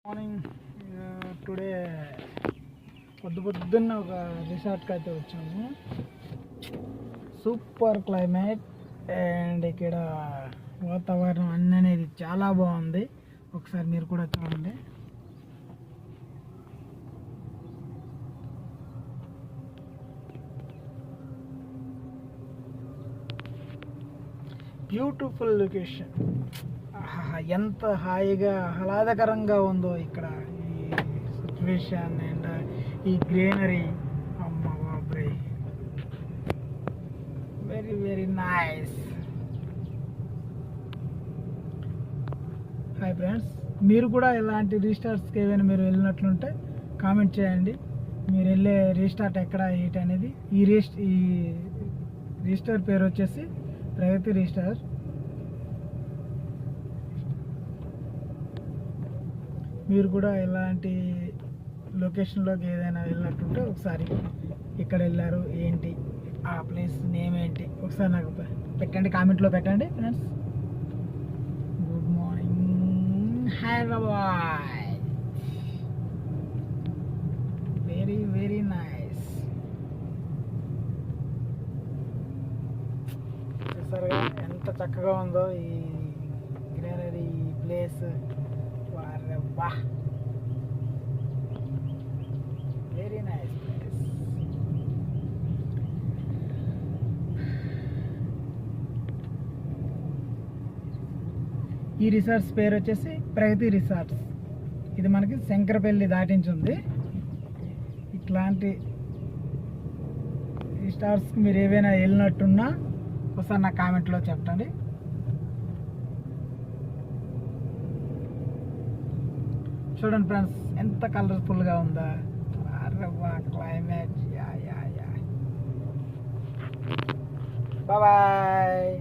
Morning today పొద్దున్న ఒక రిసార్ట్కి అయితే వచ్చాము. సూపర్ క్లైమేట్ అండ్ ఇక్కడ వాతావరణం అన్నీ అనేది చాలా బాగుంది. ఒకసారి మీరు కూడా చూడండి. Beautiful location. ఎంత హాయిగా ఆహ్లాదకరంగా ఉందో ఇక్కడ ఈ సిచ్యువేషన్ అండ్ ఈ గ్రీనరీ. అమ్మ బాబ్రే, very very nice. Hi friends, మీరు కూడా ఇలాంటి రీస్టార్ట్స్కి ఏదైనా మీరు వెళ్ళినట్లుంటే కామెంట్ చేయండి. మీరు వెళ్ళే రీస్టార్ట్ ఎక్కడ ఏంటి అనేది. ఈ రీస్టార్ పేరు వచ్చేసి ప్రగతి రీస్టార్. మీరు కూడా ఇలాంటి లొకేషన్లోకి ఏదైనా వెళ్ళినట్టుంటే ఒకసారి ఇక్కడ వెళ్ళారు ఏంటి, ఆ ప్లేస్ నేమ్ ఏంటి ఒకసారి నాకు పెట్టండి, కామెంట్లో పెట్టండి friends. Good morning Hyderabad, very very nice. చూసారుగా ఎంత చక్కగా ఉందో ఈ గ్రీనరీ ప్లేస్. వా, వెరీ నైస్ ప్లేస్. ఈ రిసార్ట్స్ పేరు వచ్చేసి ప్రగతి రిసార్ట్స్. ఇది మనకి శంకరపల్లి దాటించి ఉంది. ఇట్లాంటి రిసార్ట్స్కి మీరు ఏవైనా వెళ్ళినట్టున్నా ఒకసారి నా కామెంట్లో చెప్పండి. చూడండి ఫ్రెండ్స్, ఎంత కలర్ఫుల్గా ఉందా. క్లైమేట్. బాయ్.